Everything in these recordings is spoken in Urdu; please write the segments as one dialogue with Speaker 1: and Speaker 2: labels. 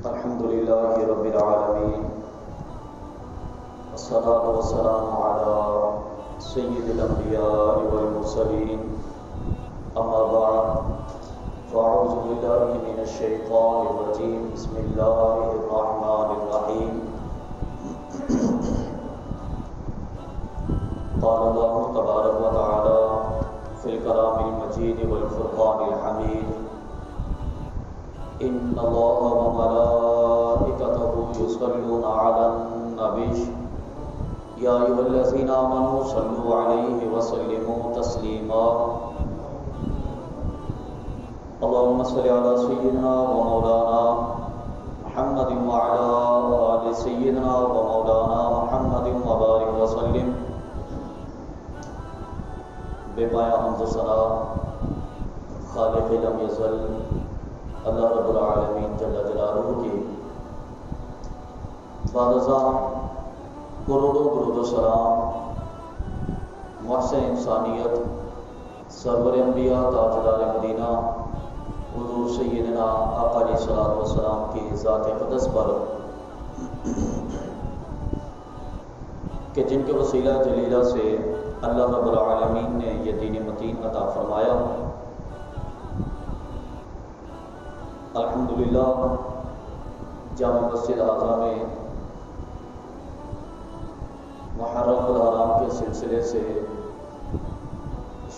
Speaker 1: الحمد لله رب العالمين، والصلاة والسلام على سيد الأنبياء والمرسلين. أما بعد، فأعوذ بالله من الشيطان الرجيم. بسم الله الرحمن الرحيم. قال الله تبارك وتعالى في الكلام المجيد والفرقان الحميد: إن الله وملائكته يصلون على النبي يا أيها الذين آمنوا صلوا عليه وسلموا تسليما. اللهم صل على سيدنا ومولانا محمد وعلى آل سيدنا ومولانا محمد وبارك وسلم. بے پایا حمد و ثنا خالق لم یزل اللہ رب العالمین جل جلالہ کی بادشاہ کروڑوں درود و سلام محسن انسانیت سرور انبیاء تاجدار مدینہ حضور سیدنا آقا علیہ الصلوۃ والسلام کی ذات اقدس پر کہ جن کے وسیلہ جلیلہ سے اللہ رب العالمین نے یہ دین متین عطا فرمایا. الحمدللہ جامع مسجد اعظم میں محرم الحرام کے سلسلے سے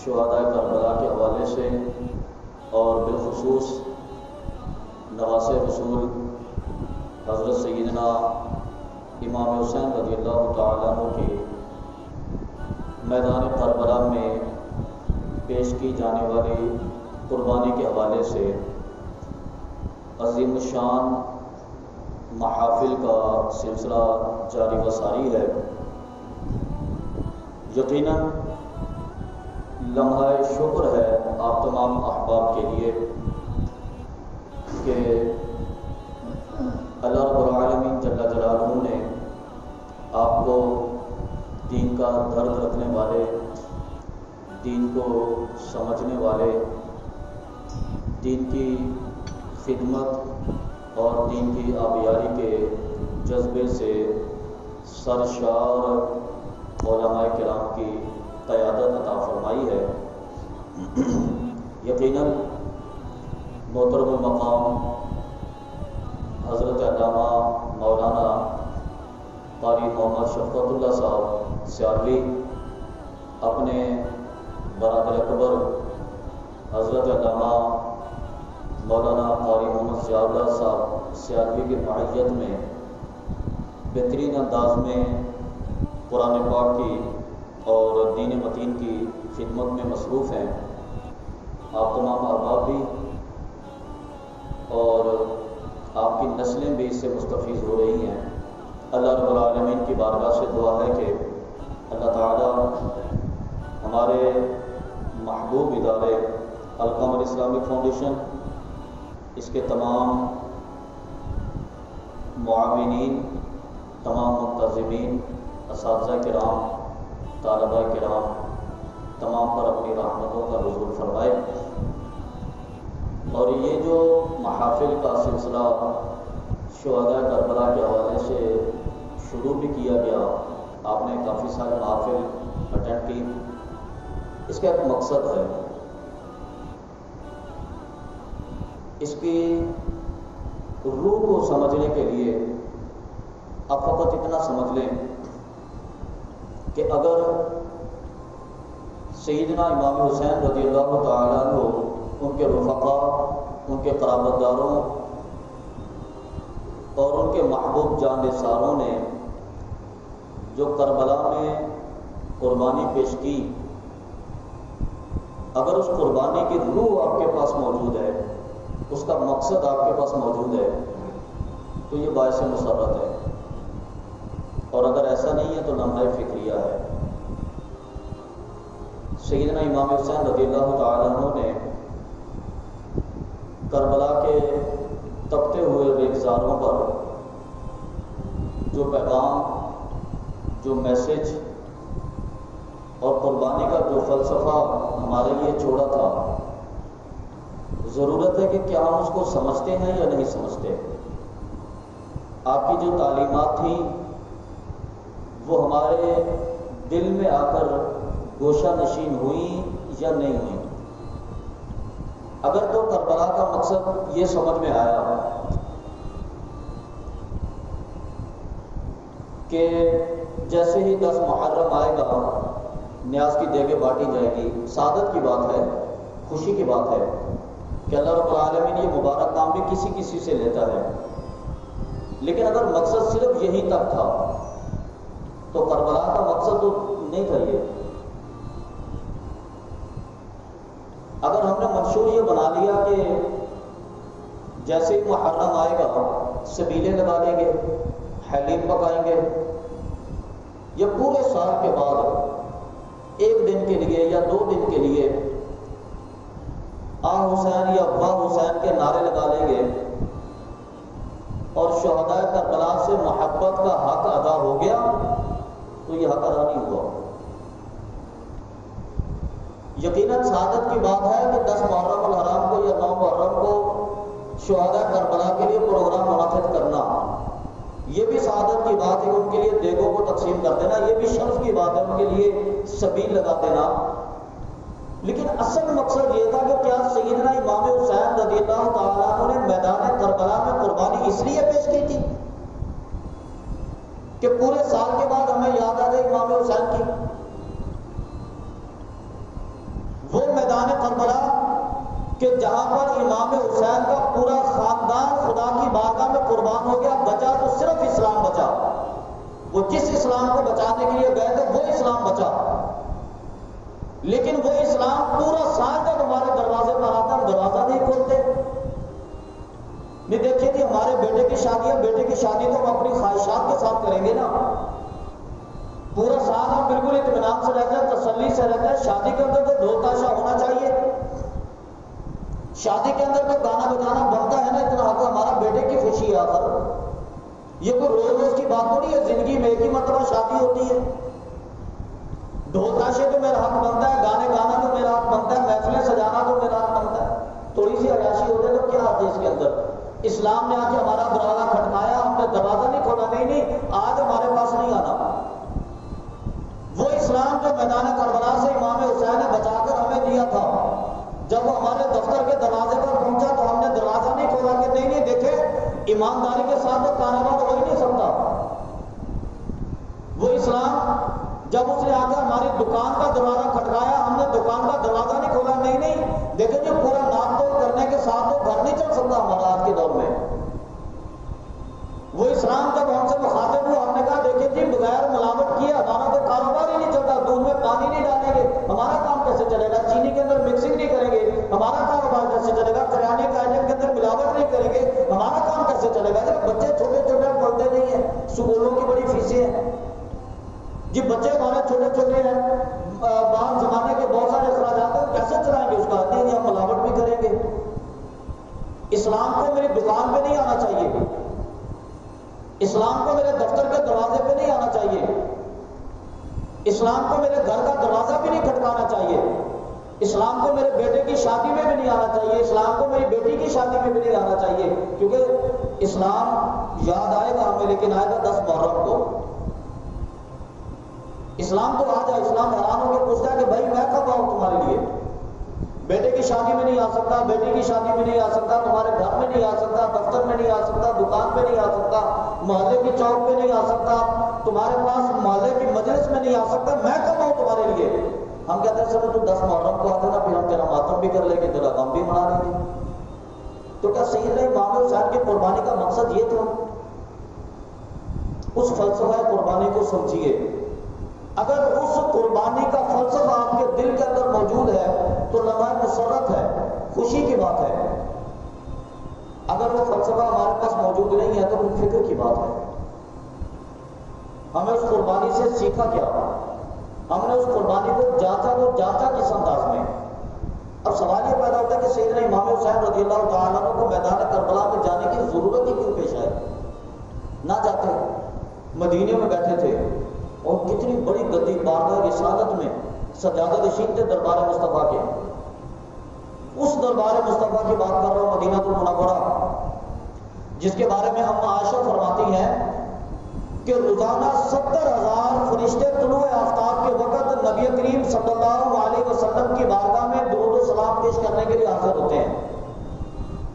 Speaker 1: شہداء کربلا کے حوالے سے اور بالخصوص نواسے رسول حضرت سیدنا امام حسین رضی اللہ تعالیٰ عنہ کی میدان کربلا میں پیش کی جانے والی قربانی کے حوالے سے عظیم الشان محافل کا سلسلہ جاری و ساری ہے. یقیناً لمحہ شکر ہے آپ تمام احباب کے لیے کہ اللہ رب العالمین جل جلالہ نے آپ کو دین کا درد رکھنے والے، دین کو سمجھنے والے، دین کی خدمت اور دین کی آبیاری کے جذبے سے سرشار علماء کرام کی قیادت عطا فرمائی ہے. یقیناً محترم المقام حضرت علامہ مولانا قاری محمد شفقت اللہ صاحب سیالوی اپنے برادر اکبر حضرت علامہ مولانا قاری محمد ضیاء اللہ صاحب سیالوی کی معیت میں بہترین انداز میں قرآن پاک کی اور دین متین کی خدمت میں مصروف ہیں. آپ تمام احباب بھی اور آپ کی نسلیں بھی اس سے مستفیض ہو رہی ہیں. اللہ رب العالمین کی بارگاہ سے دعا ہے کہ اللہ تعالیٰ ہمارے محبوب ادارے القمر اسلامک فاؤنڈیشن، اس کے تمام معاونین، تمام منتظمین، اساتذہ کرام، طالبہ کرام، تمام پر اپنی رحمتوں کا نزول فرمائے. اور یہ جو محافل کا سلسلہ شہداء کربلا کے حوالے سے شروع بھی کیا گیا، آپ نے کافی سارے محافل اٹینڈ کی. اس کا ایک مقصد ہے، اس کی روح کو سمجھنے کے لیے آپ فقط اتنا سمجھ لیں کہ اگر سیدنا امام حسین رضی اللہ تعالیٰ عنہ، ان کے رفقا، ان کے قرابت داروں اور ان کے محبوب جانثاروں نے جو کربلا میں قربانی پیش کی، اگر اس قربانی کی روح آپ کے پاس موجود ہے، اس کا مقصد آپ کے پاس موجود ہے، تو یہ باعث مسرت ہے. اور اگر ایسا نہیں ہے تو لمحہ فکریہ ہے. سیدنا امام حسین رضی اللہ تعالیٰ عنہ نے کربلا کے تپتے ہوئے ریگزاروں پر جو پیغام، جو میسج اور قربانی کا جو فلسفہ ہمارے لیے چھوڑا تھا، ضرورت ہے کہ کیا ہم اس کو سمجھتے ہیں یا نہیں سمجھتے. آپ کی جو تعلیمات تھیں وہ ہمارے دل میں آ کر گوشہ نشین ہوئیں یا نہیں ہوئیں؟ اگر تو کربلا کا مقصد یہ سمجھ میں آیا کہ جیسے ہی 10 محرم آئے گا نیاز کی دیگیں بانٹی جائے گی، سعادت کی بات ہے، خوشی کی بات ہے کہ اللہ رب العالمین یہ مبارک کام بھی کسی کسی سے لیتا ہے، لیکن اگر مقصد صرف یہی تک تھا تو کربلا کا مقصد تو نہیں تھا یہ۔ اگر ہم نے منشور یہ بنا لیا کہ جیسے ہی محرم آئے گا سبیلیں لگا لیں گے، حلیم پکائیں گے، یا پورے سال کے بعد ایک دن کے لیے یا 2 دن کے لیے آ حسین یا واہ حسین کے نعرے لگا لیں گے اور شہداء کربلا سے محبت کا حق ادا ہو گیا، تو یہ حق ادا نہیں ہوا۔ یقیناً سعادت کی بات ہے کہ 10 محرم الحرام کو یا 9 محرم کو شہداء کربلا کے لیے پروگرام منعقد کرنا، یہ بھی سعادت کی بات ہے، ان کے لیے دیگوں کو تقسیم کر دینا، یہ بھی شرف کی بات ہے، ان کے لیے سبیل لگا دینا۔ لیکن اصل مقصد یہ تھا کہ کیا سیدنا امام حسین رضی اللہ تعالیٰ عنہ نے میدان کربلا میں قربانی اس لیے پیش کی تھی کہ پورے سال کے بعد ہمیں یاد آ جائے امام حسین کی؟ وہ میدان کربلا کہ جہاں پر امام حسین کا پورا خاندان خدا کی بارگاہ میں قربان ہو گیا، بچا تو صرف اسلام بچا، وہ جس اسلام کو بچانے کے لیے گئے تھے وہ اسلام بچا، لیکن وہ اسلام پورا سال جب ہمارے دروازے پر آتا ہم دروازہ نہیں کھولتے۔ نہیں دیکھیے جی ہمارے بیٹے کی شادی ہے، بیٹے کی شادی تو ہم اپنی خواہشات کے ساتھ کریں گے نا، پورا سال ہم بالکل اطمینان سے رہتے ہیں، تسلی سے رہتے ہیں۔ شادی کے اندر تو ڈھول تاشا ہونا چاہیے، شادی کے اندر تو گانا بجانا بنتا ہے نا، اتنا حق ہمارا بیٹے کی خوشی ہے آخر، یہ کوئی روز روز کی بات تھوڑی ہے، زندگی میں ایک ہی مرتبہ شادی ہوتی ہے۔ ڈھول تاشے تو میرا حق بنتا ہے، گانے گانا تو میرا حق بنتا ہے، محفلیں سجانا تو میرا حق بنتا ہے۔ تھوڑی سی عیاشی ہو جائے تو کیا آتی ہے اس کے اندر؟ اسلام نے آ کے ہمارا دروازہ کھٹکایا، ہم نے دروازہ نہیں کھولا، نہیں آج ہمارے پاس نہیں آنا۔ وہ اسلام جو میدان کربلا سے امام حسین نے بچا کر ہمیں دیا تھا، جب وہ ہمارے دفتر کے دروازے پر پہنچا تو ہم نے دروازہ نہیں کھولا کہ نہیں دیکھے ایمانداری کے ساتھ تو کاروبار ہو ہی نہیں سکتا۔ وہ اسلام جب اس نے آ کر ہماری دکان کا دروازہ کھٹکایا، ہم نے دکان کا دروازہ نہیں کھولا، نہیں دیکھیں جو پورا ناپ تول کرنے کے ساتھ تو گھر نہیں چل سکتا ہمارا آج کے دور میں۔ وہ اسلام جب ہم سے مخاطب ہوا، ہم نے کہا دیکھیں جی بغیر ملاوٹ کیے ہمارا تو کاروبار ہی نہیں چلتا، دودھ میں پانی نہیں ڈالیں گے ہمارا کام کیسے چلے گا، چینی کے اندر مکسنگ نہیں کریں گے ہمارا کاروبار کیسے چلے گا، کریانے کے آئٹم کے اندر ملاوٹ نہیں کریں گے ہمارا کام کیسے چلے گا۔ جب بچے چھوٹے چھوٹے پڑھتے نہیں ہیں، اسکولوں کی بڑی فیسیں ہیں جی، بچے ہمارے چھوٹے چھوٹے ہیں، بعض زمانے کے بہت سارے اخراجات ہیں، کیسے چلائیں گے اس کا؟ نہیں جی ہم ملاوٹ بھی کریں گے۔ اسلام کو میری دکان پہ نہیں آنا چاہیے، اسلام کو میرے دفتر کے دروازے پہ نہیں آنا چاہیے، اسلام کو میرے گھر کا دروازہ بھی نہیں کھٹکانا چاہیے، اسلام کو میرے بیٹے کی شادی میں بھی نہیں آنا چاہیے، اسلام کو میری بیٹی کی شادی میں بھی نہیں آنا چاہیے، کیونکہ اسلام یاد آئے گا ہمیں، لیکن آئے گا 10 محرم کو۔ اسلام تو آ جائے، اسلام حیران ہو کے پوچھتا ہے کہ بھائی میں کب آؤں تمہارے لیے؟ بیٹے کی شادی میں نہیں آ سکتا، بیٹی کی شادی میں نہیں آ سکتا، تمہارے گھر میں نہیں آ سکتا، دفتر میں نہیں آ سکتا، دکان پہ نہیں آ سکتا، محلے کی چوک پہ نہیں آ سکتا، تمہارے پاس محلے کی مجلس میں نہیں آ سکتا، میں کب آؤں تمہارے لیے؟ ہم کہتے ہیں سر تو 10 محرم کو آتے نا، پھر ہم تیرا ماتم بھی کر لیں گے، تیرا غم بھی منا لیں گے۔ تو کیا سیدنا امام حسین کی قربانی کا مقصد یہ تھا؟ اس فلسفہ قربانی کو سمجھیے۔ اگر اس قربانی کا فلسفہ آپ کے دل کے اندر موجود ہے تو لمحہ مسرت ہے، خوشی کی بات ہے۔ اگر وہ فلسفہ ہمارے پاس موجود نہیں ہے تو وہ فکر کی بات ہے۔ ہمیں اس قربانی سے سیکھا کیا؟ ہم نے اس قربانی کو جانچا کس انداز میں؟ اب سوال یہ پیدا ہوتا ہے کہ سیدنا امام حسین رضی اللہ تعالیٰ عنہ کو میدان کربلا میں جانے کی ضرورت ہی کیوں پیش آئی؟ نہ جاتے، مدینے میں بیٹھے تھے اور کتنی بڑی گدی بارگاہ رسالت میں سجادہ نشین تھے دربار مصطفیٰ کے۔ اس دربار مصطفیٰ کی بات کر رہا ہوں، مدینہ المنورہ، جس کے بارے میں ہم عائشہ فرماتی ہیں کہ روزانہ 70,000 فرشتے طلوع آفتاب کے وقت نبی کریم صلی اللہ علیہ وسلم کی بارگاہ میں درود و سلام پیش کرنے کے لیے حاضر ہوتے ہیں.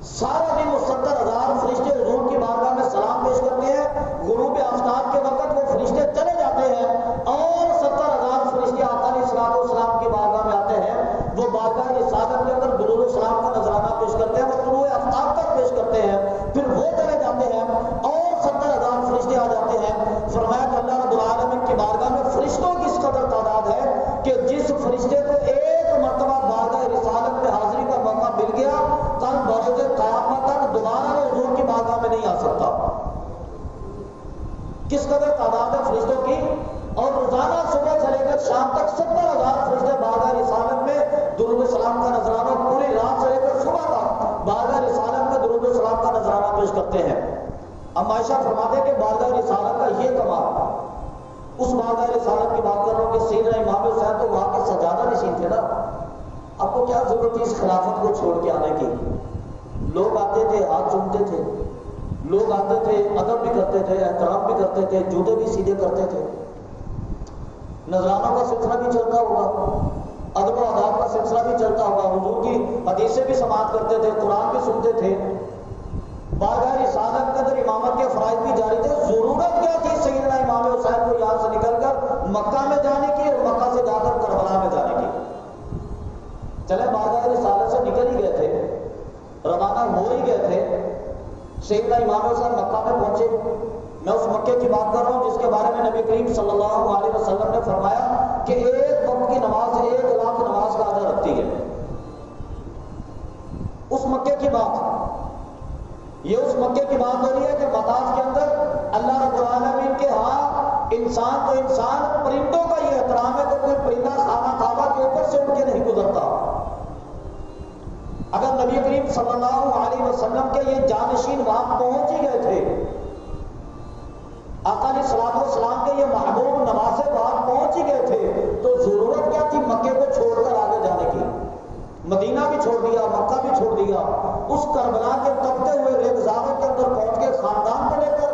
Speaker 1: سارا دن وہ 70,000 فرشتے حضور کی بارگاہ میں سلام پیش کرتے ہیں. غروب آفتاب کے وقت وہ فرشتے چلے جاتے ہیں اور 70,000 فرشتے آقا علیہ الصلوۃ والسلام کی بارگاہ میں آتے ہیں. وہ بارگاہ رسالت کے اندر درود و سلام کا نذرانہ پیش کرتے ہیں. وہ طلوع آفتاب تک پیش کرتے ہیں. پھر وہ چلے جاتے ہیں اور 70,000 فرشتے آ جاتے ہیں. فرمایا کہ اللہ رب العالمین کی بارگاہ میں فرشتوں کی اس قدر تعداد ہے کہ جس فرشتے کو ایک مرتبہ بارگاہ رسالت میں حاضری کا موقع مل گیا کل بروز قیامت تک دوبارہ وہ حضور کی بارگاہ میں نہیں آ سکتا. کس قدر تعداد ہے فرشتوں کی. اور روزانہ صبح سے لے کر شام تک 70,000 فرشتے بارگاہ رسالت میں درود و سلام کا نذرانہ پوری رات سے لے کر صبح تک بارگاہ رسالت میں درود و سلام کا نذرانہ پیش کرتے ہیں. اب عائشہ فرماتے ہیں کہ بارگاہ رسالت کا یہ کمال. اس بارگاہ رسالت کی بات کر رہا ہوں کہ سیدنا امام حسین تو وہاں کے سجادہ نشین تھے نا. آپ کو کیا ضرورت تھی اس خلافت کو چھوڑ کے آنے کی. لوگ آتے تھے ہاتھ چومتے تھے, لوگ آتے تھے ادب بھی کرتے تھے, احترام بھی کرتے تھے, جوتے بھی سیدھے کرتے تھے. نذرانوں کا سلسلہ بھی چلتا ہوگا, ادب و آداب کا سلسلہ بھی چلتا ہوگا, حضور کی حدیثیں بھی سماعت کرتے تھے, قرآن بھی سنتے تھے. بارگاہ رسالت کے اندر امامت کے فرائض بھی جاری تھے. ضرورت کیا تھی سیدنا امام حسین کو یہاں سے نکل کر مکہ میں جانے کی اور مکہ سے جا کر کربلا میں جانے کی. چلے بارگاہ رسالت سے نکل ہی گئے تھے, روانہ ہو ہی گئے تھے. سیدنا امام حسین مکہ میں پہنچے. میں اس مکے کی بات کر رہا ہوں جس کے بارے میں نبی کریم صلی اللہ علیہ وسلم نے فرمایا کہ ایک وقت کی نماز 1,00,000 نماز کا اجر رکھتی ہے. اس مکے کی بات, یہ اس مکے کی بات ہو رہی ہے کہ مطاف کے اندر اللہ رب العالمین کے ہاں انسان تو انسان, پرندوں کا یہ احترام ہے کہ کوئی پرندہ خانہ کعبہ کے اوپر سے اٹھ کے نہیں گزرتا. اگر نبی کریم صلی اللہ علیہ وسلم کے یہ جانشین وہاں پہنچ ہی گئے تھے, آقا علیہ الصلوۃ والسلام کے یہ محبوب نواسے وہاں پہنچ ہی گئے تھے, تو ضرورت کیا تھی مکے کو چھوڑ کر آگے جانے کی. مدینہ بھی چھوڑ دیا, مکہ بھی چھوڑ دیا. اس کربلا کے تپتے ہوئے ریگزاروں کے اندر پہنچ کے خاندان کو لے کر,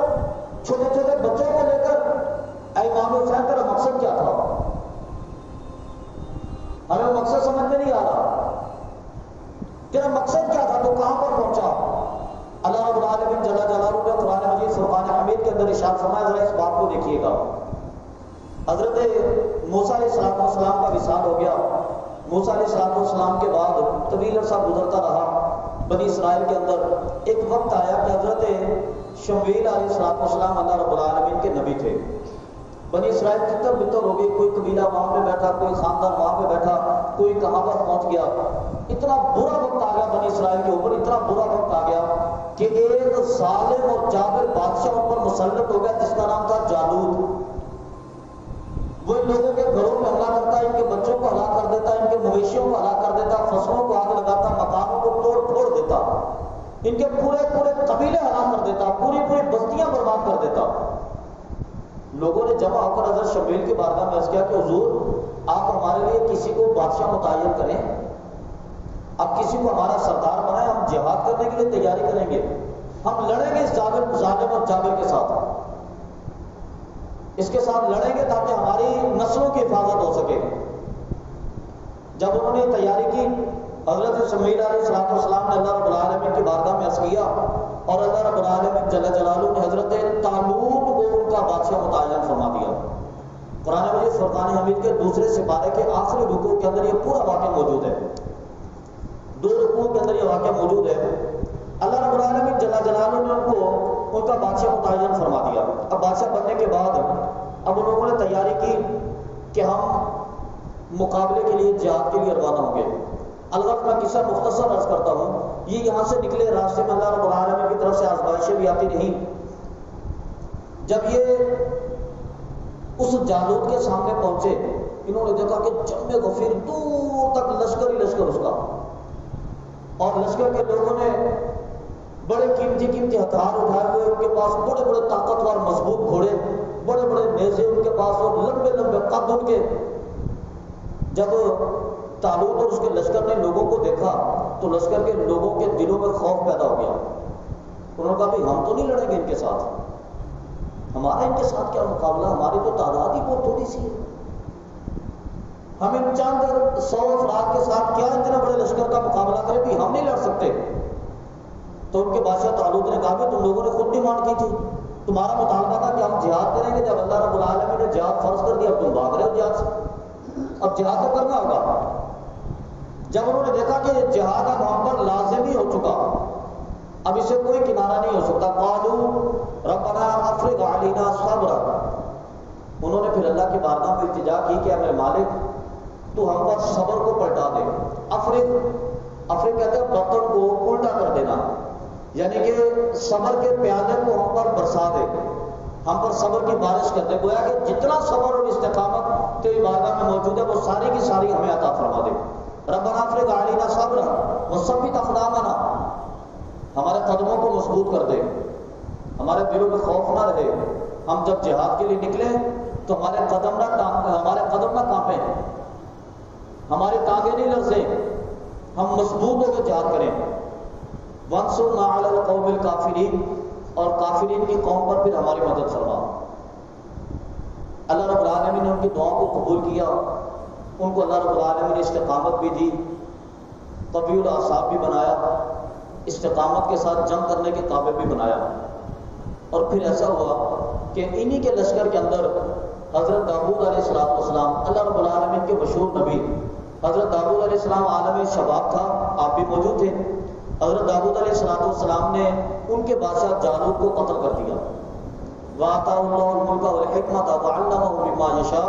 Speaker 1: چھوٹے چھوٹے بچوں کو لے کر, اے امام حسین تیرا مقصد کیا تھا؟ ہمیں وہ مقصد سمجھ میں نہیں آ رہا. تیرا مقصد کیا تھا, تو کہاں پر پہنچا؟ اللہ رب العالمین جل جلالہ نے قرآن مجید فرقان حمید کے اندر ارشاد فرمایا, ذرا اس بات کو دیکھیے گا. حضرت موسیٰ علیہ السلام کا وصال ہو گیا. موسیٰ علیہ السلام کے بعد طویل عرصہ گزرتا رہا. بنی اسرائیل کے اندر ایک وقت آیا کہ حضرت شمویل علیہ السلام اللہ رب العالمین کے نبی تھے. بنی اسرائیل تتر بتر ہو گئی, کوئی قبیلہ وہاں پہ بیٹھا, کوئی خاندان وہاں پہ بیٹھا, کوئی کہاں پر پہنچ گیا. اتنا برا وقت آ گیا بنی اسرائیل کے اوپر, اتنا برا وقت آ گیا کہ ایک ظالم اور جابر بادشاہ ان پر مسلط ہو گیا جس کا نام تھا جالوت. وہ ان لوگوں کے گھروں میں حملہ کرتا, ان کے بچوں کو ہلاک کر دیتا, ان کے مویشیوں کو ہلاک کر دیتا, فصلوں کو آگ لگاتا, مکانوں کو توڑ پھوڑ دیتا, ان کے پورے پورے قبیلے ہلاک کر دیتا, پوری پوری بستیاں برباد کر دیتا. لوگوں نے جمع ہو کر حضرت شمویل کی بارگاہ میں عرض کیا کہ حضور آپ ہمارے لیے کسی کو بادشاہ متعین کریں, آپ کسی کو ہمارا سردار بنائیں, ہم جہاد کرنے کے لیے تیاری کریں گے, ہم لڑیں گے اس ظالم اور جابر کے ساتھ, اس کے ساتھ لڑیں گے تاکہ ہماری نسلوں کی حفاظت ہو سکے. جب انہوں نے تیاری کی, حضرت شمویل علیہ السلام نے اللہ رب العالمین کی بارگاہ میں عرض کیا اور اللہ رب العالمین جل جلالہ نے حضرت طالوت کو ان کا بادشاہ متعین فرما دیا. قرآن مجید فرقان حمید کے دوسرے سپارے کے آخری رکوع کے اندر یہ پورا واقعہ موجود ہے. 2 رکوعوں کے اندر یہ واقعہ موجود ہے. اللہ رب العالمین جل جلالہ نے ان کو ان کا بادشاہ متعین فرما دیا. اب بادشاہ بننے کے بعد اب ان لوگوں نے تیاری کی کہ ہم مقابلے کے لیے, جہاد کے لیے روانہ ہوں گے. البتہ میں قصہ مختصر عرض کرتا ہوں. یہ یہاں سے نکلے, راستے میں اللہ رب العالمین کی طرف سے آزمائشیں بھی آتی رہیں. جب یہ اس جالوت کے سامنے پہنچے, انہوں نے دیکھا کہ جم غفیر دور تک لشکر ہی لشکر اس کا, اور لشکر کے لوگوں نے بڑے قیمتی ہتھیار اٹھائے ہوئے, ان کے پاس بڑے بڑے طاقتور مضبوط گھوڑے, بڑے بڑے نیزے ان کے پاس, اور لمبے لمبے قد ان کے. جب طالوت اور اس کے لشکر نے لوگوں کو دیکھا تو لشکر کے لوگوں کے دلوں میں خوف پیدا ہو گیا. انہوں نے کہا بھائی ہم تو نہیں لڑیں گے ان کے ساتھ، ہمارا ان کے ساتھ کیا مقابلہ، ہماری تو تعداد ہی بہت تھوڑی سی ہے، ہم ان چند 100 افراد کے ساتھ کیا اتنا بڑے لشکر کا مقابلہ کریں، بھی ہم نہیں لڑ سکتے۔ تو ان کے بادشاہ طالوت نے کہا کہ تم لوگوں نے خود ڈیمانڈ کی تھی، تمہارا مطالبہ تھا کہ ہم جہاد کریں گے، جب اللہ رب العالمین نے جہاد فرض کر دیا اب تم بھاگ رہے ہو جہاد سے، اب جہاد تو کرنا ہوگا۔ جب انہوں نے دیکھا کہ جہاد اب ہم پر لازمی ہو چکا، اب اسے کوئی کنارہ نہیں ہو سکتا، قالوا ربنا افرغ علینا صبرا، انہوں نے پھر اللہ کی بارگاہ میں التجا کی کہ میرے مالک تو ہم پر صبر کو پلٹا دے۔ افرغ کہتے ہیں بطن کو الٹا کر دینا، یعنی کہ صبر کے پیالے کو ہم پر برسا دے، ہم پر صبر کی بارش کر دے، گویا کہ جتنا صبر اور استقامت تیری بارگاہ میں موجود ہے وہ ساری کی ساری ہمیں عطا فرما دے۔ ربنا افرغ علینا صبرا وثبت اقدامنا، ہمارے قدموں کو مضبوط کر دے، ہمارے دلوں میں خوف نہ رہے، ہم جب جہاد کے لیے نکلے تو ہمارے قدم نہ کانپیں، ہمارے ٹانگیں نہیں لرزیں، ہم مضبوط ہو کے جہاد کریں۔ وانصرنا علی القوم الکافرین، اور کافرین کی قوم پر پھر ہماری مدد فرما۔ اللہ رب العالمین نے ان کی دعاؤں کو قبول کیا، ان کو اللہ رب العالمین نے استقامت بھی دی، قوی الاعصاب بھی بنایا، استقامت کے ساتھ جنگ کرنے کے قابل بھی بنایا۔ اور پھر ایسا ہوا کہ انہی کے لشکر کے اندر حضرت داؤد علیہ السلام، اللہ رب العالمین کے مشہور نبی حضرت داؤد علیہ السلام عالم شباب تھا، آپ بھی موجود تھے۔ حضرت داؤد علیہ السلام نے ان کے بادشاہ جالوت کو قتل کر دیا۔ وَآتَاهُ اللَّهُ الْمُلْكَ وَالْحِكْمَةَ وَعَلَّمَهُ مِمَّا يَشَاءُ،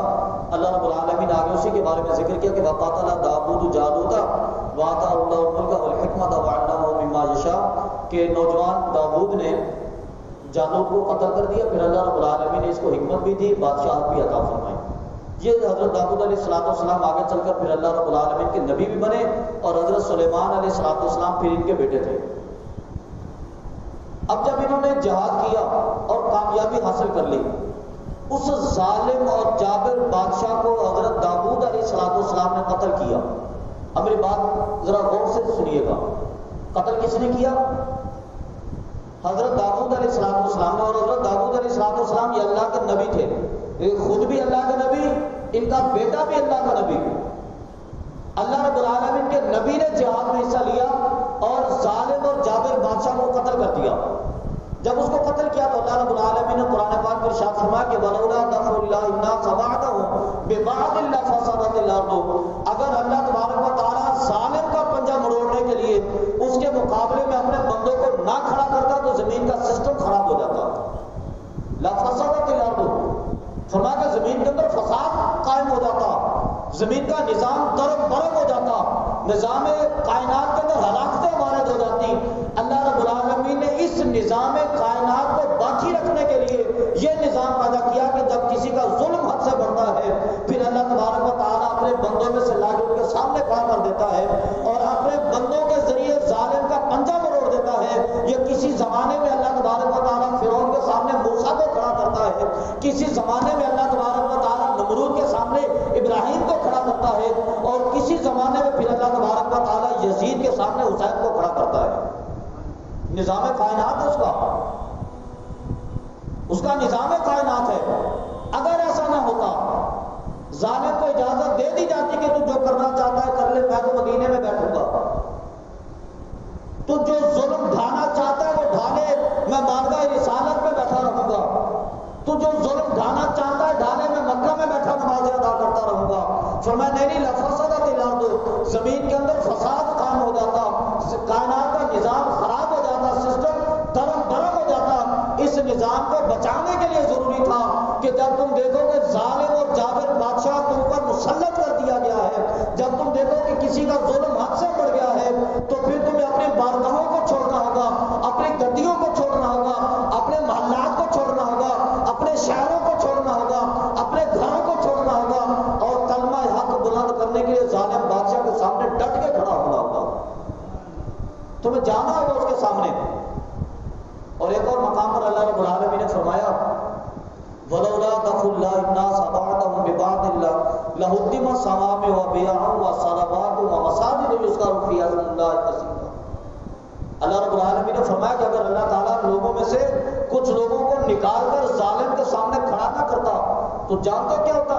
Speaker 1: اللہ رب العالمین آگے اسی کے بارے میں ذکر کیا کہ وَقَاتَلَ داؤد جالوت وَآتَاهُ اللَّهُ الْمُلْكَ وَالْحِكْمَةَ وَعَلَّمَهُ مِمَّا يَشَاءُ، کہ نوجوان داؤد نے جالوت کو قتل کر دیا، پھر اللہ رب العالمین نے اس کو حکمت بھی دی، بادشاہت بھی عطا فرمائی۔ یہ حضرت داؤد علیہ السلام آگے چل کر پھر اللہ رب العالمین کے نبی بھی بنے، اور حضرت سلیمان علیہ السلام پھر ان کے بیٹے تھے۔ اب جب انہوں نے جہاد کیا اور کامیابی حاصل کر لی، اس ظالم اور جابر بادشاہ کو حضرت داؤد علیہ السلام نے قتل کیا۔ اب میری بات ذرا غور سے سنیے گا، قتل کس نے کیا؟ حضرت داؤد علیہ السلام نے، اور حضرت داؤد علیہ السلام یہ اللہ کے نبی تھے، خود بھی اللہ کے نبی، ان کا بیٹا بھی اللہ کا نبی۔ اللہ رب العالمین کے نبی نے جہاد میں حصہ لیا اور ظالم اور جابر بادشاہ کو قتل کر دیا۔ جب اس کو قتل کیا تو اللہ رب العالمین نے قرآن پاک میں ارشاد فرمایا کہ وَلَوْلَا دَفْعُ اللَّهِ النَّاسَ بَعْضَهُم بِبَعْضٍ لَفَسَدَتِ الْأَرْضُ، اگر اللہ تبارک و تعالیٰ ظالم کا پنجہ مروڑنے کے لیے اس کے مقابلے میں اپنے بندوں کو نہ کھڑا کرتا تو زمین کا سسٹم خراب ہو جاتا۔ لَفَسَدَتِ الْأَرْضُ، فرمایا کہ زمین کے اندر فساد قائم ہو جاتا، زمین کا نظام درم برم ہو جاتا، نظام کائنات کے اندر ہلاکتیں وارد ہو جاتی۔ اللہ رب العالمین نے اس نظام کائنات کو باقی رکھنے کے لیے یہ نظام پیدا کیا کہ جب کسی کا ظلم حد سے بڑھتا ہے پھر اللہ تبارک و تعالیٰ اپنے بندوں میں سے لا کے ان کے سامنے کھڑا کر دیتا ہے اور اپنے بندوں کے ذریعے ظالم کا پنجہ مروڑ دیتا ہے۔ یہ کسی زمانے میں اللہ تبارک و تعالیٰ فرعون کے سامنے موسیٰ کو کھڑا کرتا ہے، کسی زمانے میں اللہ تبارک و تعالیٰ نمرود کے سامنے ابراہیم کو کھڑا کرتا ہے، اور کسی زمانے میں پھر اللہ تبارک و تعالیٰ یزید کے سامنے حسین کو کھڑا کرتا ہے۔ نظام کائنات ہے اس کا نظام کائنات ہے۔ اگر ایسا نہ ہوتا، ظالم کو اجازت دے دی جاتی کہ تو جو کرنا چاہتا ہے کر لے، میں تو مدینے میں بیٹھوں گا، تو جو ظلم ڈھانا چاہتا ہے وہ ڈھالے، میں بارگاہ رسالت میں بیٹھا رہوں گا، تو جو ظلم ڈھانا چاہتا ہے ڈھالے، میں مکہ میں بیٹھا نمازیں ادا کرتا رہوں گا۔ فرمایا نہیں، لفسدت الارض، زمین کے اندر فساد قائم ہو جاتا، کائنات کا نظام خراب ہو جاتا، سسٹم درم برم ہو جاتا۔ اس نظام کو بچانے کے لیے ضروری تھا کہ جب تم دیکھو کہ ظالم اور جابر بادشاہ تم پر مسلط کر دیا گیا ہے، جب تم دیکھو کہ کسی کا ظلم حد سے بڑھ گیا ہے، تو پھر تمہیں اپنے بارگاہوں کو چھوڑنا ہوگا، اپنی گدیوں کو چھوڑنا ہوگا، اپنے محلات کو چھوڑنا ہوگا، اپنے شہروں کو چھوڑنا ہوگا، اپنے گھروں کو چھوڑنا ہوگا، اور کلمہ حق بلند کرنے کے لیے ظالم بادشاہ کے سامنے ڈٹ کے کھڑا ہونا ہوگا، تمہیں جانا ہوگا اس کے سامنے۔ اور ایک اور مقام پر اللہ رب العالمین نے فرمایا وَلَوْلَا دَفْعُ اللَّهِ النَّاسَ بَعْضَهُم بِبَعْضٍ لَهُدِّمَتْ صَوَامِعُ وَبِيَعٌ وَصَلَوَاتٌ وَمَسَاجِدُ يُذْكَرُ فِيهَا اسْمُ اللَّهِ كَثِيرًا۔ اللہ رب العالمین نے فرمایا کہ اگر اللہ تعالیٰ میں سے کچھ لوگوں کو نکال کر ظالم کے سامنے کھڑا نہ کرتا تو جانتے کیا ہوتا؟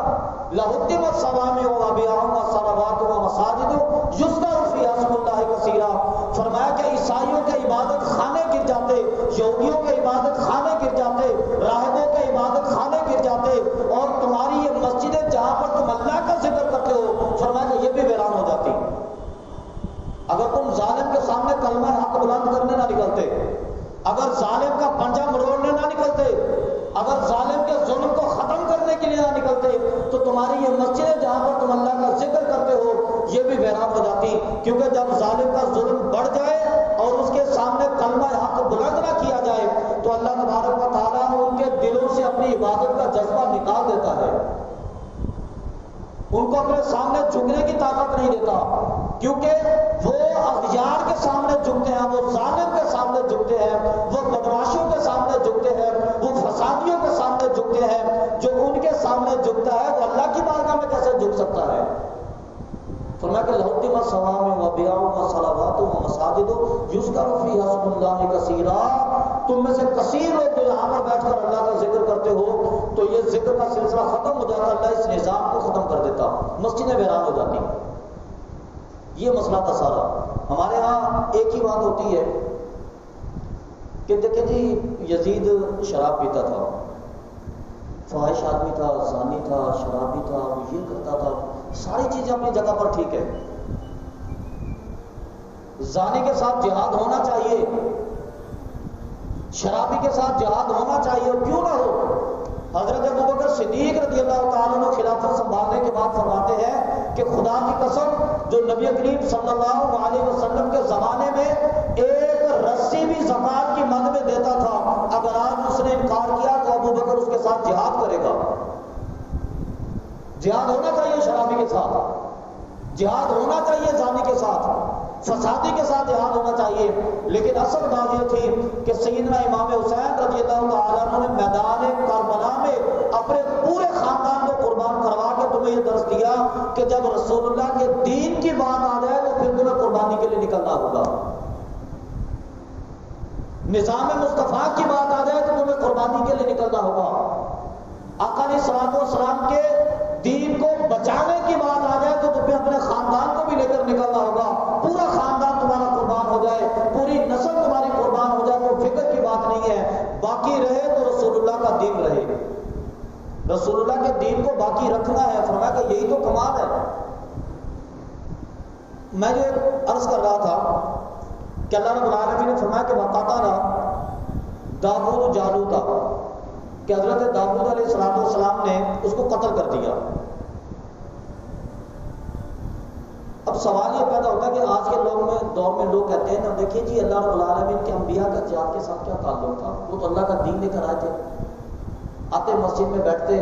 Speaker 1: لَهُدِّمَتْ صَوَامِعُ وَبِيَعٌ وَصَلَوَاتٌ وَمَسَاجِدُ يُذْكَرُ فِيهَا اسْمُ اللَّهِ كَثِيرًا. فرمایا کہ عیسائیوں کے عبادت خانے گر جاتے، یہودیوں کے عبادت خانے گر جاتے، راہبوں کے عبادت خانے گر جاتے، اور تمہاری یہ مسجدیں جہاں پر تم اللہ کا ذکر کرتے ہو، فرمایا کہ یہ بھی ویران ہو جاتی اگر تم ظالم کے سامنے کلمہ حق بلند کرنے نہ نکلتے، اگر ظالم کا پنجہ مروڑنے نہ نکلتے، اگر ظالم کے ظلم کو ختم کرنے کے لیے نہ نکلتے، تو تمہاری یہ مسجدیں جہاں پر تم اللہ کا ذکر کرتے ہو یہ بھی ویران ہو جاتی. کیونکہ جب ظالم کا ظلم بڑھ جائے اور اس کے سامنے کلمہ حق بلند نہ کیا جائے تو اللہ تبارک و تعالیٰ ان کے دلوں سے اپنی عبادت کا جذبہ نکال دیتا ہے، ان کو اپنے سامنے جھکنے کی طاقت نہیں دیتا، کیونکہ وہ اغیار کے سامنے جھکتے ہیں، وہ ظالم کے سامنے جھکتے ہیں، وہ بدماشوں کے سامنے جھکتے ہیں، وہ فسادیوں کے سامنے جھکتے ہیں. جو ان کے سامنے جھکتا ہے وہ اللہ کی بارگاہ میں کیسے جھک سکتا ہے؟ فرمایا کہ لَهُدِّمَتْ صَوَامِعُ وَبِيَعٌ وَصَلَوَاتٌ وَمَسَاجِدُ يُذْكَرُ فِيهَا اسْمُ اللَّهِ كَثِيرًا. تم میں سے کثیر لوگ جو یہاں پر بیٹھ کر اللہ کا ذکر کرتے ہو تو یہ ذکر کا سلسلہ ختم ہو جاتا، اللہ اس نظام کو ختم کر دیتا، مسجدیں ویران ہو جاتی. یہ مسئلہ تھا سارا. ہمارے ہاں ایک ہی بات ہوتی ہے کہ دیکھیں جی یزید شراب پیتا تھا، فاحش آدمی تھا، زانی تھا، شرابی تھا، وہ یہ کرتا تھا، ساری چیزیں اپنی جگہ پر ٹھیک ہے. زانی کے ساتھ جہاد ہونا چاہیے، شرابی کے ساتھ جہاد ہونا چاہیے، کیوں نہ ہو. حضرت ابوبکر صدیق رضی اللہ تعالیٰ عنہ خلافت سنبھالنے کے بعد فرماتے ہیں کہ خدا کی قسم جو نبی کریم صلی اللہ علیہ وسلم کے زمانے میں ایک رسی بھی زکات کی مد میں دیتا تھا، اگر آج اس نے انکار کیا تو ابوبکر اس کے ساتھ جہاد کرے گا. جہاد ہونا چاہیے شرابی کے ساتھ، جہاد ہونا چاہیے زانی کے ساتھ، فسادی کے ساتھ جہاد ہونا چاہیے. لیکن اصل بات یہ تھی کہ سیدنا امام حسین رضی اللہ تعالیٰ عنہ نے میدان کربلا میں اپنے پورے خاندان کو قربان کروا کے تمہیں یہ درس دیا کہ جب رسول اللہ کے دین کی بات آ جائے تو پھر تمہیں قربانی کے لیے نکلنا ہوگا. نظام مصطفیٰ کی بات آ جائے تو تمہیں قربانی کے لیے نکلنا ہوگا. آقا علیہ الصلوۃ والسلام کے دین کو بچانے کی بات آ جائے تو تمہیں اپنے خاندان کو بھی لے کر نکلنا ہوگا. پورا خاندان تمہارا قربان ہو جائے، پوری نسل تمہاری قربان ہو جائے تو فکر کی بات نہیں ہے. باقی رہے تو رسول اللہ کا دین رہے، رسول اللہ کے دین کو باقی رکھنا ہے. فرمایا کہ یہی تو کمال ہے. میں جو عرض کر رہا تھا کہ اللہ رب العالمین نے فرمایا کہ وَقَتَلَ داؤد جالوتا، کہ حضرت داؤد علیہ السلام نے اس کو قتل کر دیا. اب سوال یہ پیدا ہوتا ہے کہ آج کے دور میں لوگ کہتے ہیں نا دیکھیے جی اللہ رب العالمین کے انبیاء کا جہاد کے ساتھ کیا تعلق تھا، وہ تو اللہ کا دین لے کر آئے تھے. آتے مسجد میں بیٹھتے،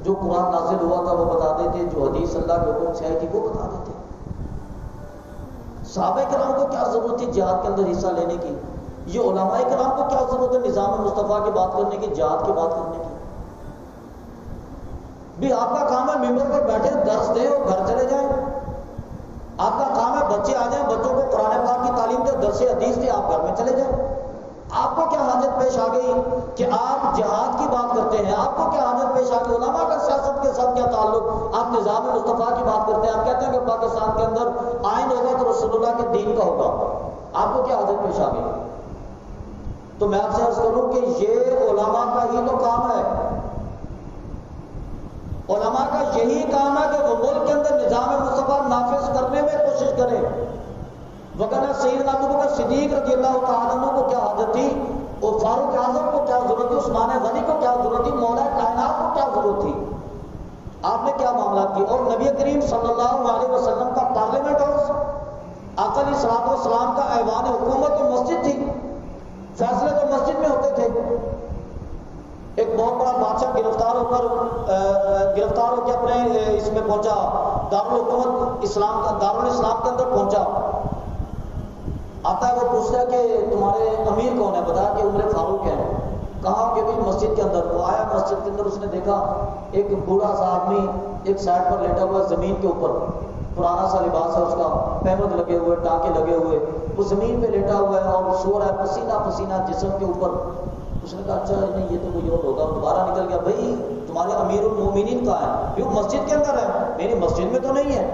Speaker 1: جو قرآن نازل ہوا تھا وہ بتا دیتے، جو حدیث اللہ کے حکم سے آئی تھی وہ بتا دیتے. صحابہ کرام کو کیا ضرورت تھی جہاد کے اندر حصہ لینے کی؟ یہ علماء کرام کو کیا ضرورت ہے نظام مصطفیٰ کی بات کرنے کی، جہاد کی بات کرنے کی؟ بھی آپ کا کام ہے ممبر پر بیٹھے درس دیں اور گھر چلے جائیں. آپ کا کام ہے بچے آ جائیں، بچوں کو قرآن پاک کی تعلیم دے، درس حدیث دے، آپ گھر میں چلے جائیں. آپ کو کیا حاجت پیش آ گئی کہ آپ جہاد کی بات کرتے ہیں؟ آپ کو کیا حاجت پیش آ گئی؟ علماء کا سیاست کے ساتھ کیا تعلق؟ آپ نظام مصطفیٰ کی بات کرتے ہیں، آپ کہتے ہیں کہ پاکستان کے اندر آئین ہوگا تو رسول اللہ کے دین کا ہوگا. آپ کو کیا حاجت پیش آ گئی؟ تو میں آپ سے عرض کروں کہ یہ علماء کا ہی تو کام ہے. علماء کا یہی کام ہے کہ وہ ملک کے اندر نظام مصطفیٰ نافذ کرنے میں کوشش کریں. وگرنہ سیدنا ابوبکر صدیق رضی اللہ تعالیٰ عنہ کو کیا حاجت تھی، اور فاروق اعظم کو کیا ضرورت تھی، عثمان غنی کو کیا ضرورت تھی، مولا کائنات کو کیا ضرورت تھی؟ آپ نے کیا معاملات کی؟ اور نبی کریم صلی اللہ علیہ وسلم کا پارلیمنٹ ہاؤس، آقا علیہ الصلوۃ والسلام کا ایوان حکومت تو مسجد تھی، فیصلے تو مسجد میں ہوتے تھے. ایک بہت بڑا بادشاہ گرفتار ہو کے اپنے اس میں پہنچا، دارالحکومت اسلام کا، دارالاسلام کے اندر پہنچا. آتا ہے وہ پوچھتا ہے کہ تمہارے امیر کون ہے؟ بتایا کہ عمر فاروق ہے. کہاں کہ بھی مسجد کے اندر. وہ آیا مسجد کے اندر، اس نے دیکھا ایک بوڑھا سا آدمی ایک سائڈ پر لیٹا ہوا زمین کے اوپر، پرانا سا لباس ہے اس کا، پہمد لگے ہوئے، ٹانکے لگے ہوئے، وہ زمین پہ لیٹا ہوا ہے اور سو رہا ہے، پسینہ پسینہ جسم کے اوپر. اس نے کہا اچھا نہیں یہ تو کوئی اور ہوگا. دوبارہ نکل گیا, بھائی تمہارے امیر المومنین کہاں ہے؟ وہ مسجد کے اندر ہے. نہیں مسجد میں تو نہیں ہے.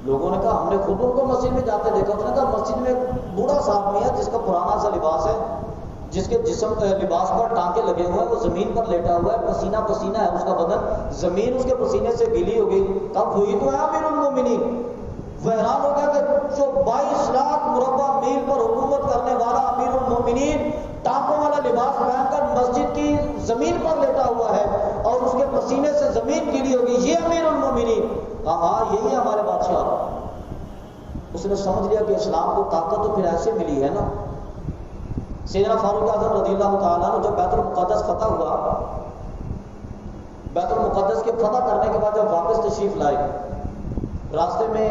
Speaker 1: لوگوں نے کہا ہم نے خود ان کو مسجد میں جاتے دیکھا. اس نے کہا مسجد میں ایک بوڑھا سا آدمی ہے جس کا پرانا سا لباس ہے, جس کے جسم لباس پر ٹانکے لگے ہوئے ہیں, وہ زمین پر لیٹا ہوا ہے, پسینہ پسینہ ہے اس کا بدن, زمین اس کے پسینے سے گیلی ہو گئی. تب وہی تو ہے امیر المومنین. وہ حیران ہو گیا کہ جو 22 لاکھ مربع میل پر حکومت کرنے والا امیر المومنین ٹانکوں والا لباس پہن کر مسجد کی زمین پر لیٹا ہوا ہے اور اس کے پسینے سے زمین گیلی ہوگی, یہ امیر المومنین. ہاں یہی ہے ہمارے بادشاہ. اس نے سمجھ لیا کہ اسلام کو طاقت تو پھر ایسے ملی ہے نا. سیدنا فاروق اعظم رضی اللہ تعالیٰ عنہ جب بیت المقدس فتح ہوا, بیت المقدس کے فتح کرنے کے بعد جب واپس تشریف لائے, راستے میں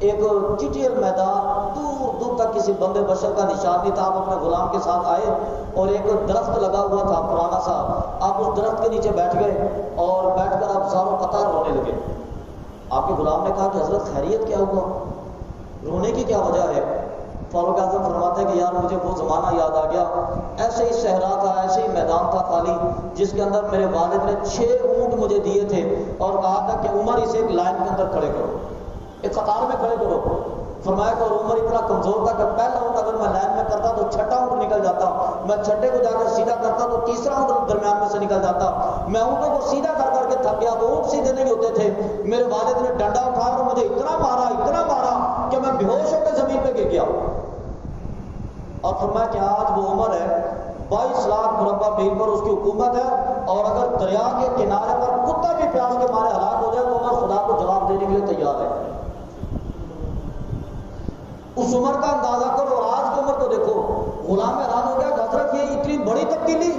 Speaker 1: ایک چٹیل میدان, دور دور تک کسی بندے بشر کا نشان نہیں تھا. آپ اپنے غلام کے ساتھ آئے اور ایک درخت لگا ہوا تھا پرانا سا, آپ اس درخت کے نیچے بیٹھ گئے اور بیٹھ کر آپ زاروں قطار رونے لگے. آپ کے غلام نے کہا کہ حضرت خیریت کیا ہوا, رونے کی کیا وجہ ہے؟ فاروق اعظم فرماتے ہیں کہ یار مجھے وہ زمانہ یاد آ گیا, ایسے ہی صحرا تھا, ایسے ہی میدان تھا خالی, جس کے اندر میرے والد نے 6 اونٹ مجھے دیے تھے اور کہا تھا کہ عمر اسے ایک لائن کے اندر کھڑے کرو, ایک قطار میں کھڑے کرو. فرمایا کہ عمر اتنا کمزور تھا کہ پہلا اونٹ اگر میں لائن میں کرتا تو چھٹا اونٹ نکل جاتا, میں چھٹے کو جا کر سیدھا کرتا تو تیسرا اونٹ درمیان میں سے نکل جاتا. میں اونٹوں کو سیدھا کر کر کے تھک گیا تو اونٹ سیدھے نہیں ہوتے تھے. میرے والد نے ڈنڈا اٹھایا اور مجھے اتنا مارا کہ میں بے ہوش ہو کے زمین پہ گر گیا. اور فرمایا کہ آج وہ عمر ہے, 22 لاکھ مربع میل پر اس کی حکومت ہے, اور اگر دریا کے کنارے پر کتا بھی پیاس کے مارے ہلاک ہو جائے تو عمر خدا کو جواب دینے کے لیے تیار ہے. اس عمر کا اندازہ کرو اور آج کی عمر کو دیکھو. غلام حیران ہو گیا کہ حضرت یہ اتنی بڑی تبدیلی,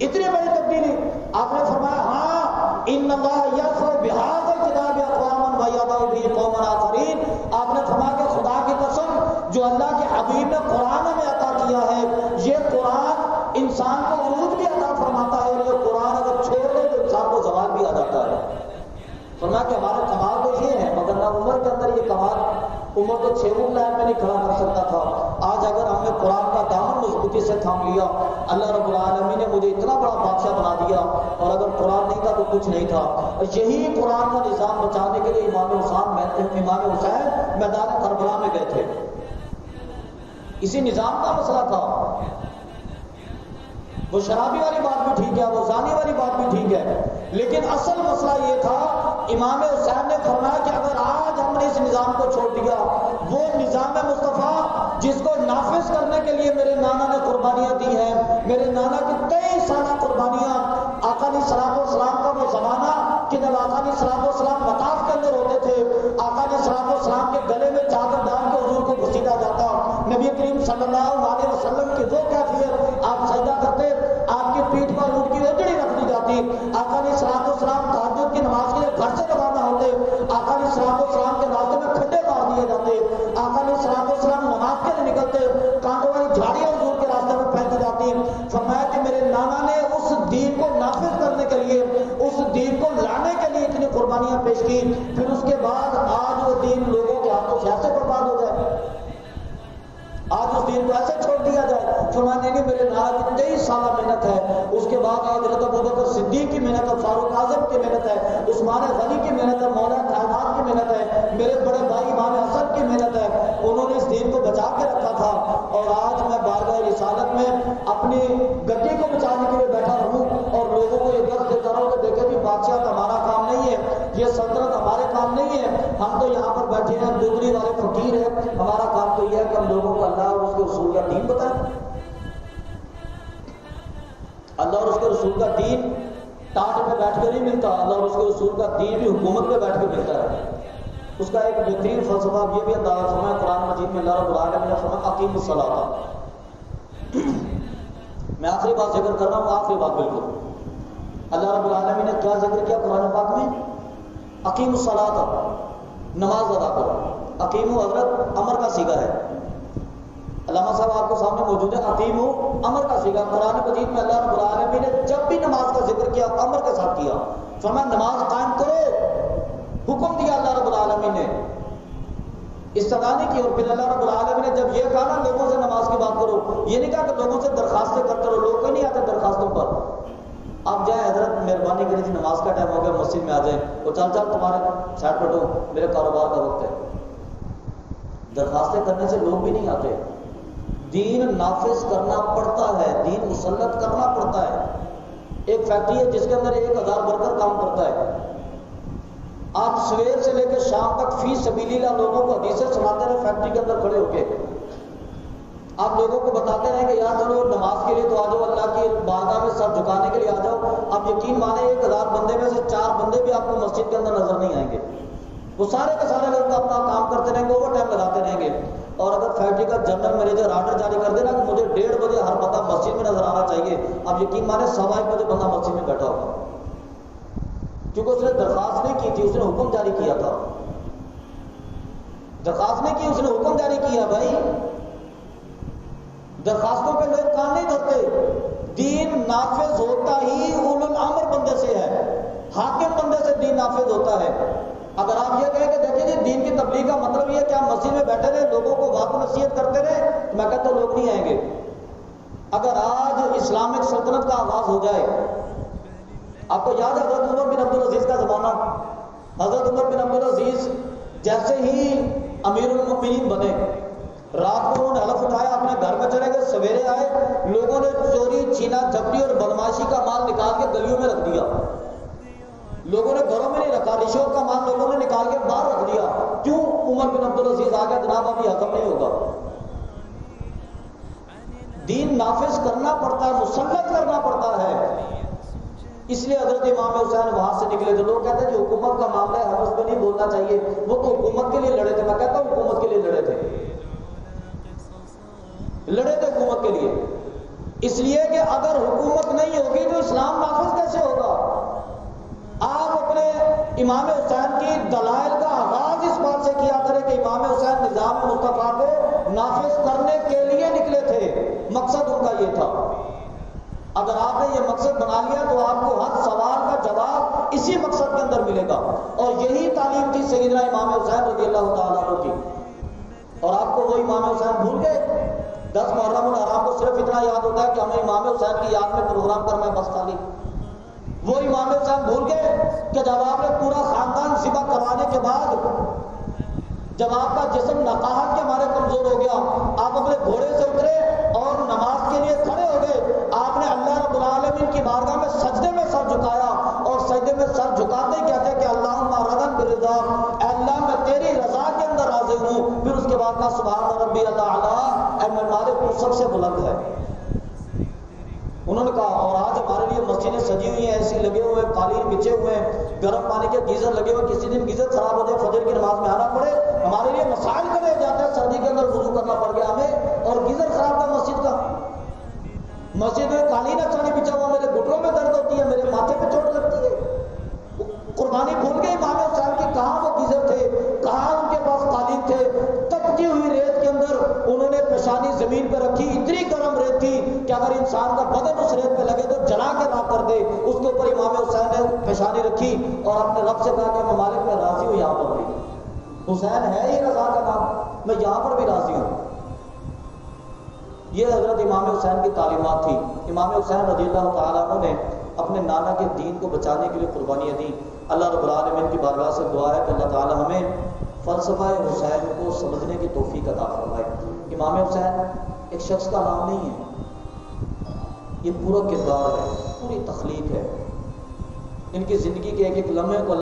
Speaker 1: اتنی بڑی تبدیلی. آپ نے فرمایا ہاں ان اللہ یرفع بہذا الکتاب اقواما ویضع به قوما آخرین. آپ نے فرمایا کہ خدا کی قسم جو اللہ کے حبیب نے قرآن میں عطا کیا ہے, یہ قرآن انسان کو عروج بھی عطا فرماتا ہے, اور یہ قرآن اگر چھوڑ دے تو انسان کو زوال بھی آ جاتا ہے. فرمایا کہ ہمارا کمال تو یہ ہے, مگر نہ عمر کے اندر یہ کمال, عمر تو 6 اونٹ لائن میں نہیں کھڑا کر سکتا تھا. آج اگر ہم نے قرآن کا دامن مضبوطی سے تھام لیا, اللہ رب العالمین نے مجھے اتنا بڑا بادشاہ بنا دیا, اور اگر قرآن نہیں تھا تو کچھ نہیں تھا. یہی قرآن کا نظام بچانے کے لیے امام حسین میدان کربلا میں گئے تھے. اسی نظام کا مسئلہ تھا. وہ شرابی والی بات بھی ٹھیک ہے, وہ زانی والی بات بھی ٹھیک ہے, لیکن اصل مسئلہ یہ تھا. امام حسین نے فرمایا کہ اگر آج ہم نے اس نظام کو چھوڑ دیا, وہ نظام مصطفیٰ جس کو نافذ کرنے کے لیے میرے نانا نے قربانیاں دی ہیں, میرے نانا کی 23 سالہ قربانیاں, آقا علیہ الصلوۃ والسلام کا وہ زمانہ کہ جب آقا علیہ الصلوۃ والسلام مطاف کے اندر ہوتے تھے, آقا علیہ الصلوۃ والسلام کے گلے میں چادر ڈال کے حضور کو گھسیٹا جاتا, نبی کریم صلی اللہ علیہ وسلم کی وہ کیفیت, آپ سجدہ کرتے, آپ کی پیٹھ پر اونٹ کی اجڑی رکھ دی جاتی, آقا علیہ الصلوۃ والسلام تہجد کی نماز کے لیے گھر سے روانہ ہوتے, آقا علیہ الصلوۃ والسلام کے راستے میں کھڈے مار دیے جاتے, آقا علیہ الصلوۃ والسلام نماز کے لیے نکلتے, کانٹوں والی جھاڑیاں حضور کے راستے میں پھینکی جاتی. فرمایا کہ میرے نانا نے اس دین کو نافذ کرنے کے لیے, اس دین کو لانے کے لیے اتنی قربانیاں پیش کی, پھر اس کے بعد آج وہ دین لوگوں کے ہاتھوں سے ایسے برباد ہو جائے, آج اس دین کو ایسے چھوڑ دیا جائے. فرمانے کہ میرے نانا کی 23 سالہ محنت ہے, اس کے بعد حضرت ابوبکر صدیق کی محنت ہے, فاروق اعظم کی محنت ہے, عثمان غنی کی محنت ہے, مولا کائنات کی محنت ہے, میرے بڑے بھائی امام حسن کی محنت ہے, انہوں نے اس دین کو بچا کے رکھا تھا. اور آج میں بارگاہ رسالت میں اپنی گدی کو بچانے کے لیے بیٹھا ہوں اور لوگوں کو یہ درس دیتا رہا ہوں کہ دیکھیں بھی بادشاہ ہمارا کام نہیں ہے, یہ سلطنت ہمارے کام نہیں ہے, ہم تو یہاں پر بیٹھے ہیں ڈوگری والے فقیر ہیں, ہمارا کام تو یہ ہے کہ ہم لوگوں کو اللہ اور اس کے رسول کا دین بتائیں. اللہ اور اس کے رسول کا دین ٹاٹ پہ بیٹھ کے نہیں ملتا, اللہ اور اس کے رسول کا دین بھی حکومت پہ بیٹھ کے ملتا ہے. اس کا ایک بہترین فلسفہ یہ بھی اندازہ فرمایا قرآن مجید میں, اللہ رب العالمین نے فرمایا اقیموا الصلاۃ. میں آخری بات ذکر کر رہا ہوں, آخری بات بالکل. اللہ رب العالمین نے کیا ذکر کیا قرآن پاک میں؟ اقیموا الصلاۃ, نماز ادا کرو. اقیموا حضرت امر کا صیغہ ہے, علامہ صاحب آپ کے سامنے موجود ہے. اقیموا امر کا صیغہ قرآن مجید میں اللہ رب العالمین نے جب بھی نماز کا ذکر کیا امر کے ساتھ کیا. فرمایا نماز قائم کرو, حکم دیا اللہ رب العالمین نے. استدعا نہیں کی. اور پھر اللہ رب العالمین نے جب یہ کہا نا لوگوں سے نماز کی بات کرو, یہ نہیں کہا کہ لوگوں سے درخواستیں کرتے رہو, لوگ کوئی نہیں آتے درخواستوں پر. آپ جائیں حضرت مہربانی کریں جی نماز کا ٹائم ہو گیا مسجد میں آ جائیں, وہ چل تمہارے سائڈ پٹو میرے کاروبار کا وقت ہے. درخواستیں کرنے سے لوگ بھی نہیں آتے. دین نافذ کرنا پڑتا ہے, دین مسلط کرنا پڑتا ہے. ایک فیکٹری ہے جس کے اندر 1000 ورکر کام کرتا ہے. آپ سویر سے لے کے شام تک فی سبیل اللہ لوگوں کو حدیثیں سناتے رہے فیکٹری کے اندر کھڑے ہو کے. آپ لوگوں کو بتاتے رہے کہ یار چلو نماز کے لیے تو آ جاؤ, اللہ کی بارگاہ میں سر جھکانے کے لیے آ جاؤ. آپ یقین مانیں 1000 بندے میں سے 4 بندے بھی آپ کو مسجد کے اندر نظر نہیں آئیں گے. وہ سارے کے سارے لوگ اپنا کام کرتے رہیں گے, اوور ٹائم لگاتے رہیں گے. اور اگر فیکٹری کا جنرل مینیجر آرڈر جاری کر دے نا کہ مجھے 1:30 بجے ہر بندہ مسجد میں نظر آنا چاہیے, آپ یقین مانیں 1:15 بجے بندہ مسجد میں بیٹھا ہوگا, کیونکہ اس نے درخواست نہیں کی تھی, اس نے حکم جاری کیا تھا. درخواست نہیں کی, اس نے حکم جاری کیا. بھائی درخواستوں پہ لوگ کان نہیں دھرتے. دین نافذ ہوتا ہی اولو الامر بندے سے ہے, حاکم بندے سے دین نافذ ہوتا ہے. اگر آپ یہ کہیں کہ دیکھیں جی دین کی تبلیغ کا مطلب یہ کہ آپ مسجد میں بیٹھے رہے لوگوں کو واقع نصیحت کرتے رہے, تو میں کہتا ہوں لوگ نہیں آئیں گے. اگر آج اسلامک سلطنت کا آغاز ہو جائے, آپ کو یاد ہے حضرت عمر بن عبدالعزیز کا زمانہ. حضرت عمر بن عبدالعزیز جیسے ہی امیر المؤمنین بنے, رات کو انہوں نے حلف اٹھایا, اپنے گھر میں چلے گئے, سویرے آئے, لوگوں نے چوری چھینا جھپٹی اور بدماشی کا مال نکال کے گلیوں میں رکھ دیا. لوگوں نے گھروں میں نہیں رکھا, رشوت کا مال لوگوں نے نکال کے باہر رکھ دیا. کیوں؟ عمر بن عبدالعزیز آ گیا, جناب ابھی ختم نہیں ہوگا. دین نافذ کرنا پڑتا ہے, مسلط کرنا پڑتا ہے. اس لیے حضرت امام حسین وہاں سے نکلے تھے. لوگ کہتے ہیں جو حکومت کا معاملہ ہے ہم اس پہ نہیں بولنا چاہیے, وہ تو حکومت کے لیے لڑے تھے. میں کہتا ہوں حکومت کے لیے لڑے تھے, لڑے تھے حکومت کے لیے. اس لیے کہ اگر حکومت نہیں ہوگی تو اسلام نافذ کیسے ہوگا؟ آپ اپنے امام حسین کی دلائل کا آغاز اس بات سے کیا کرے کہ امام حسین نظام مصطفیٰ کو نافذ کرنے کے لیے نکلے تھے, مقصد ان کا یہ تھا. اگر آپ نے یہ مقصد بنا لیا تو آپ کو ہر سوال کا جواب اسی مقصد کے اندر ملے گا. اور یہی تعلیم تھی سیدنا امام حسین رضی اللہ تعالیٰ عنہ کی. اور آپ کو وہ امام حسین بھول گئے؟ 10 محرم الحرام کو صرف اتنا یاد ہوتا ہے کہ ہمیں امام حسین کی یاد میں پروگرام کرنا ہے, بس خالی. وہ امام حسین بھول گئے کہ جب آپ نے پورا خاندان ذبح کروانے کے بعد, جب آپ کا جسم نقاہت کے مارے کمزور ہو گیا, آپ اپنے گھوڑے سے اترے اور نماز کے لیے کھڑے ہو گئے. آپ نے اللہ رب العالمین کی بارگاہ میں سجدے میں سر جھکایا, اور سجدے میں سر جھکاتے کہتے کہ اللہم رضا برضا, اے اللہ میں تیری رضا کے اندر راضی ہوں. پھر اس کے بعد کا سبحان ربی الاعلیٰ, اے میرے مالک تو سب سے بلند ہے. انہوں نے کہا. اور آج ہمارے لیے مسجدیں سجی ہوئی ہیں, ایسی لگے ہوئے, قالین بچھے ہوئے ہیں, گرم پانی کے گیزر لگے ہوئے. کسی دن گیزر خراب ہو جائے, فجر کی نماز میں آنا پڑے, ہمارے لیے مسائل کرے جاتے ہیں. سردی کے اندر وضو کرنا پڑ گیا ہمیں, اور گیزر خراب تھا مسجد کا. مسجد میں قالین اچھا نہیں بچھا ہوا, میرے گھٹنوں میں درد ہوتی ہے, میرے ماتھے پہ چوٹ لگتی ہے. قربانی بھول گئے امام حسین کی, کہاں وہ گیزر تھے, کہاں ان کے پاس قالین تھے. تپتی ہوئی ریت کے اندر انہوں نے پیشانی زمین پہ رکھی, اتنی گرم ریت تھی کہ اگر انسان کا بدن اس ریت پہ لگے تو جلا کے راک کر دے. اس کے اوپر امام حسین نے پیشانی رکھی اور اپنے رب سے کہا کہ ممالک میں راضی ہوں, یہاں پر بھی حسین ہے ہی رضا کا نام, میں یہاں پر بھی راضی ہوں. یہ حضرت امام حسین کی تعلیمات تھی. امام حسین رضی اللہ تعالیٰ عنہ نے اپنے نانا کے دین کو بچانے کے لیے قربانیاں دیں. اللہ رب العالمین کی بارگاہ سے دعا ہے کہ اللہ تعالیٰ ہمیں فلسفہ حسین کو سمجھنے کی توفیق عطا فرمائے. امام حسین ایک شخص کا نام نہیں ہے, یہ پورا کردار ہے, پوری تخلیق ہے. ان کی زندگی کے ایک ایک لمحے کو